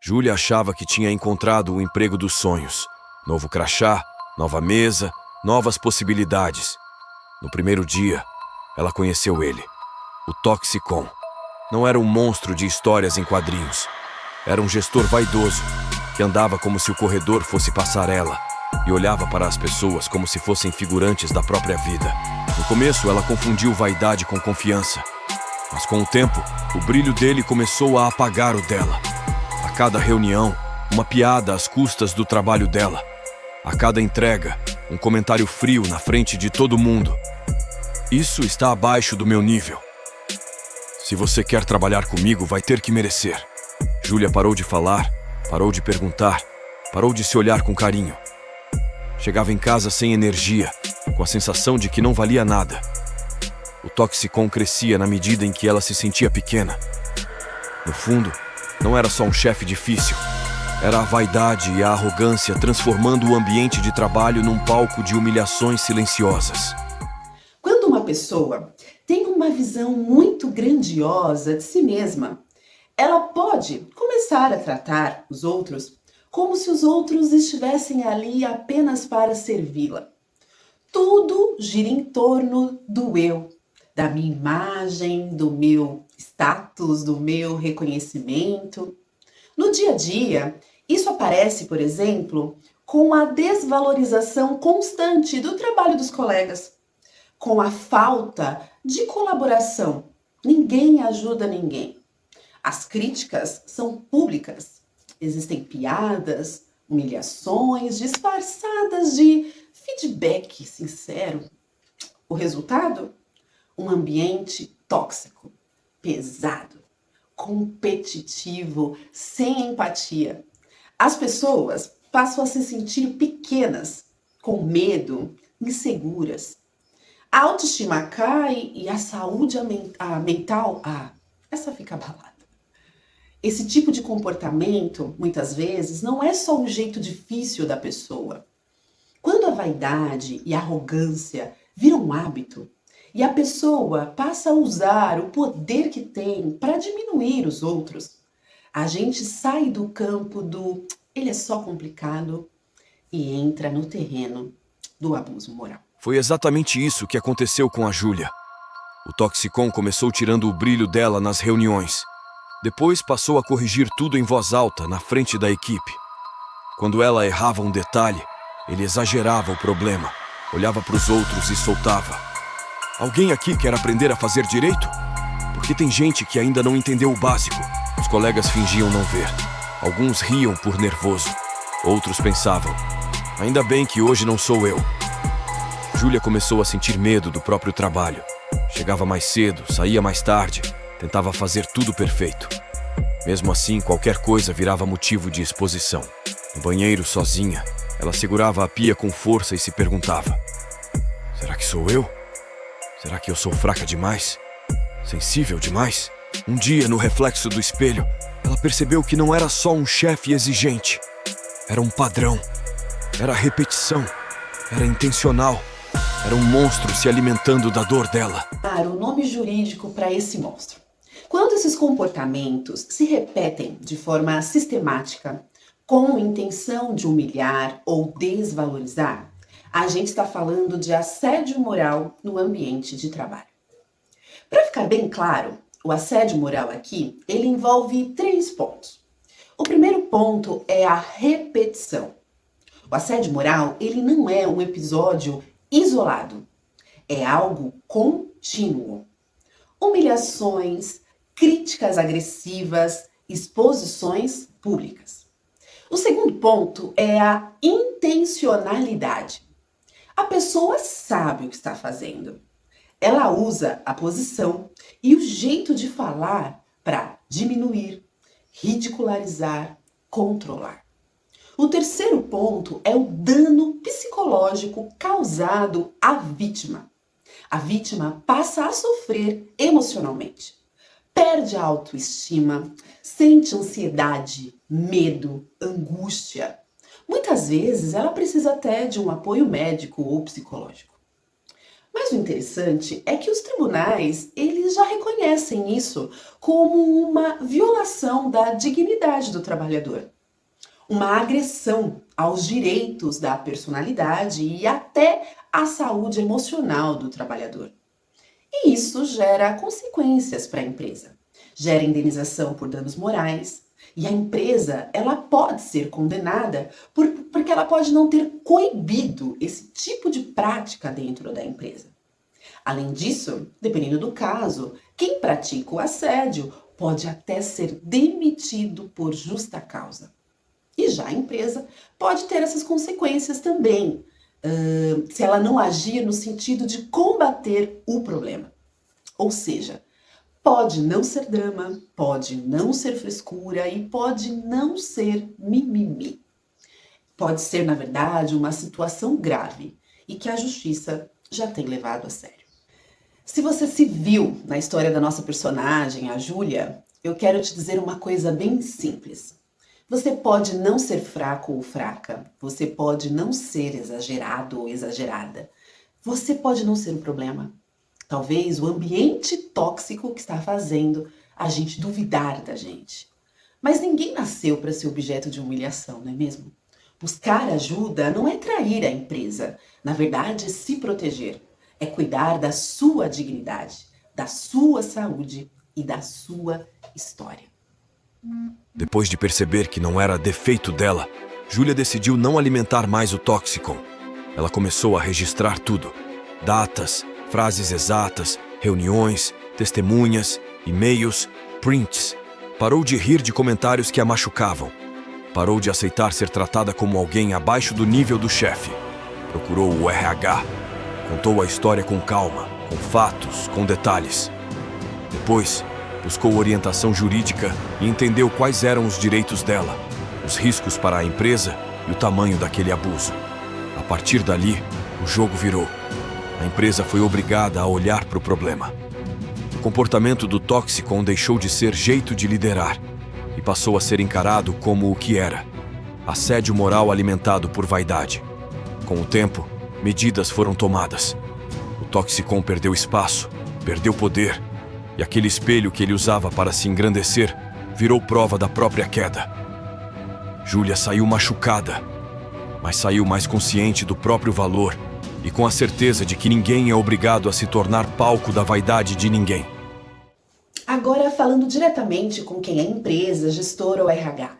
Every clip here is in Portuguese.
Júlia achava que tinha encontrado o emprego dos sonhos. Novo crachá, nova mesa, novas possibilidades. No primeiro dia, ela conheceu ele, o Toxicon. Não era um monstro de histórias em quadrinhos. Era um gestor vaidoso, que andava como se o corredor fosse passarela e olhava para as pessoas como se fossem figurantes da própria vida. No começo, ela confundiu vaidade com confiança. Mas com o tempo, o brilho dele começou a apagar o dela. A cada reunião, uma piada às custas do trabalho dela. A cada entrega, um comentário frio na frente de todo mundo. Isso está abaixo do meu nível. Se você quer trabalhar comigo, vai ter que merecer. Júlia parou de falar, parou de perguntar, parou de se olhar com carinho. Chegava em casa sem energia, com a sensação de que não valia nada. O Toxicon crescia na medida em que ela se sentia pequena. No fundo, não era só um chefe difícil. Era a vaidade e a arrogância transformando o ambiente de trabalho num palco de humilhações silenciosas. Quando uma pessoa tem uma visão muito grandiosa de si mesma, ela pode começar a tratar os outros como se os outros estivessem ali apenas para servi-la. Tudo gira em torno do eu, da minha imagem, do meu status, do meu reconhecimento. No dia a dia, isso aparece, por exemplo, com a desvalorização constante do trabalho dos colegas, com a falta de colaboração. Ninguém ajuda ninguém. As críticas são públicas. Existem piadas, humilhações disfarçadas de feedback sincero. O resultado? Um ambiente tóxico, pesado, competitivo, sem empatia. As pessoas passam a se sentir pequenas, com medo, inseguras. A autoestima cai e a saúde mental, essa fica abalada. Esse tipo de comportamento, muitas vezes, não é só um jeito difícil da pessoa. Quando a vaidade e a arrogância viram um hábito e a pessoa passa a usar o poder que tem para diminuir os outros, a gente sai do campo do ele é só complicado e entra no terreno do abuso moral. Foi exatamente isso que aconteceu com a Júlia. O Toxicon começou tirando o brilho dela nas reuniões. Depois passou a corrigir tudo em voz alta, na frente da equipe. Quando ela errava um detalhe, ele exagerava o problema, olhava para os outros e soltava. Alguém aqui quer aprender a fazer direito? Porque tem gente que ainda não entendeu o básico. Os colegas fingiam não ver. Alguns riam por nervoso. Outros pensavam, ainda bem que hoje não sou eu. Júlia começou a sentir medo do próprio trabalho. Chegava mais cedo, saía mais tarde, tentava fazer tudo perfeito. Mesmo assim, qualquer coisa virava motivo de exposição. No banheiro, sozinha, ela segurava a pia com força e se perguntava: será que sou eu? Será que eu sou fraca demais? Sensível demais? Um dia, no reflexo do espelho, ela percebeu que não era só um chefe exigente. Era um padrão. Era repetição. Era intencional. Era um monstro se alimentando da dor dela. O nome jurídico para esse monstro. Quando esses comportamentos se repetem de forma sistemática, com intenção de humilhar ou desvalorizar, a gente está falando de assédio moral no ambiente de trabalho. Para ficar bem claro, o assédio moral aqui, ele envolve 3 pontos. O primeiro ponto é a repetição. O assédio moral, ele não é um episódio isolado. É algo contínuo. Humilhações, críticas agressivas, exposições públicas. O segundo ponto é a intencionalidade. A pessoa sabe o que está fazendo. Ela usa a posição e o jeito de falar para diminuir, ridicularizar, controlar. O terceiro ponto é o dano psicológico causado à vítima. A vítima passa a sofrer emocionalmente. Perde a autoestima, sente ansiedade, medo, angústia. Muitas vezes ela precisa até de um apoio médico ou psicológico. Mas o interessante é que os tribunais, eles já reconhecem isso como uma violação da dignidade do trabalhador, uma agressão aos direitos da personalidade e até à saúde emocional do trabalhador. E isso gera consequências para a empresa. Gera indenização por danos morais, e a empresa, ela pode ser condenada porque ela pode não ter coibido esse tipo de prática dentro da empresa. Além disso, dependendo do caso, quem pratica o assédio pode até ser demitido por justa causa. E já a empresa pode ter essas consequências também, se ela não agir no sentido de combater o problema. Ou seja, pode não ser drama, pode não ser frescura e pode não ser mimimi. Pode ser, na verdade, uma situação grave e que a justiça já tem levado a sério. Se você se viu na história da nossa personagem, a Júlia, eu quero te dizer uma coisa bem simples. Você pode não ser fraco ou fraca, você pode não ser exagerado ou exagerada, você pode não ser o problema. Talvez o ambiente tóxico que está fazendo a gente duvidar da gente. Mas ninguém nasceu para ser objeto de humilhação, não é mesmo? Buscar ajuda não é trair a empresa, na verdade é se proteger, é cuidar da sua dignidade, da sua saúde e da sua história. Depois de perceber que não era defeito dela, Júlia decidiu não alimentar mais o Toxicon. Ela começou a registrar tudo: datas, frases exatas, reuniões, testemunhas, e-mails, prints. Parou de rir de comentários que a machucavam. Parou de aceitar ser tratada como alguém abaixo do nível do chefe. Procurou o RH. Contou a história com calma, com fatos, com detalhes. Depois, buscou orientação jurídica e entendeu quais eram os direitos dela, os riscos para a empresa e o tamanho daquele abuso. A partir dali, o jogo virou. A empresa foi obrigada a olhar para o problema. O comportamento do Toxicon deixou de ser jeito de liderar e passou a ser encarado como o que era: assédio moral alimentado por vaidade. Com o tempo, medidas foram tomadas. O Toxicon perdeu espaço, perdeu poder, e aquele espelho que ele usava para se engrandecer virou prova da própria queda. Júlia saiu machucada, mas saiu mais consciente do próprio valor e com a certeza de que ninguém é obrigado a se tornar palco da vaidade de ninguém. Agora, falando diretamente com quem é empresa, gestor ou RH.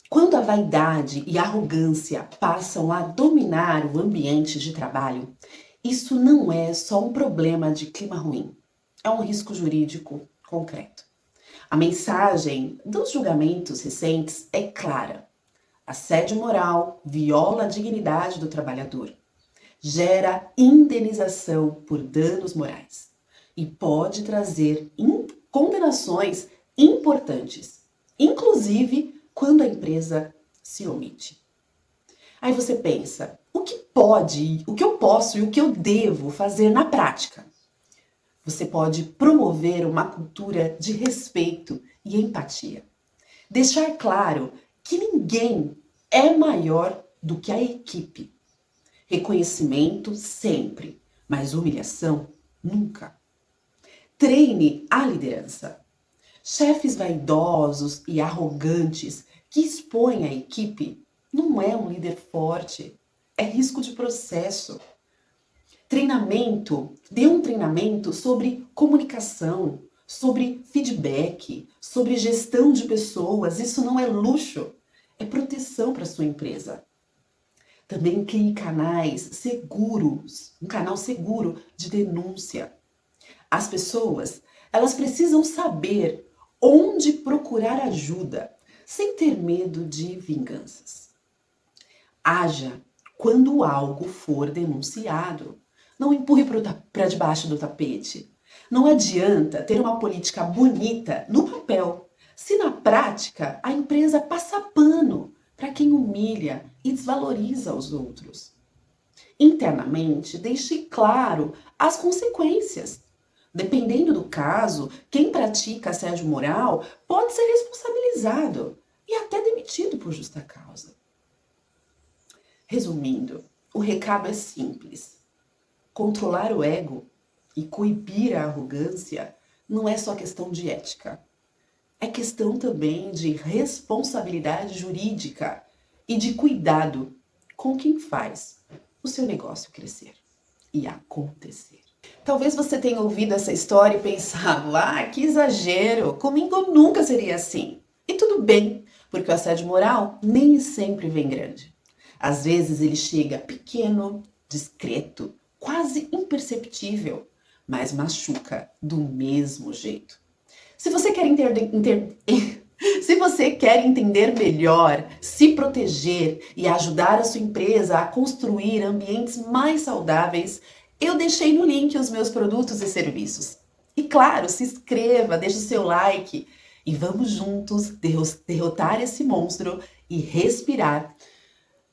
Quando a vaidade e a arrogância passam a dominar o ambiente de trabalho, isso não é só um problema de clima ruim, é um risco jurídico concreto. A mensagem dos julgamentos recentes é clara: assédio moral viola a dignidade do trabalhador, gera indenização por danos morais e pode trazer condenações importantes, inclusive quando a empresa se omite. Aí você pensa, o que eu posso e o que eu devo fazer na prática? Você pode promover uma cultura de respeito e empatia. Deixar claro que ninguém é maior do que a equipe. Reconhecimento sempre, mas humilhação nunca. Treine a liderança. Chefes vaidosos e arrogantes que expõem a equipe não é um líder forte, é risco de processo. Dê um treinamento sobre comunicação, sobre feedback, sobre gestão de pessoas. Isso não é luxo, é proteção para a sua empresa. Também crie canais seguros, um canal seguro de denúncia. As pessoas, elas precisam saber onde procurar ajuda, sem ter medo de vinganças. Haja quando algo for denunciado. Não empurre para debaixo do tapete. Não adianta ter uma política bonita no papel, se na prática a empresa passa pano para quem humilha e desvaloriza os outros. Internamente, deixe claro as consequências. Dependendo do caso, quem pratica assédio moral pode ser responsabilizado e até demitido por justa causa. Resumindo, o recado é simples. Controlar o ego e coibir a arrogância não é só questão de ética. É questão também de responsabilidade jurídica e de cuidado com quem faz o seu negócio crescer e acontecer. Talvez você tenha ouvido essa história e pensado, que exagero, comigo nunca seria assim. E tudo bem, porque o assédio moral nem sempre vem grande. Às vezes ele chega pequeno, discreto, quase imperceptível, mas machuca do mesmo jeito. Se você quer entender melhor, se proteger e ajudar a sua empresa a construir ambientes mais saudáveis, eu deixei no link os meus produtos e serviços. E claro, se inscreva, deixe o seu like e vamos juntos derrotar esse monstro e respirar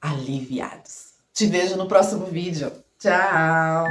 aliviados. Te vejo no próximo vídeo. Tchau!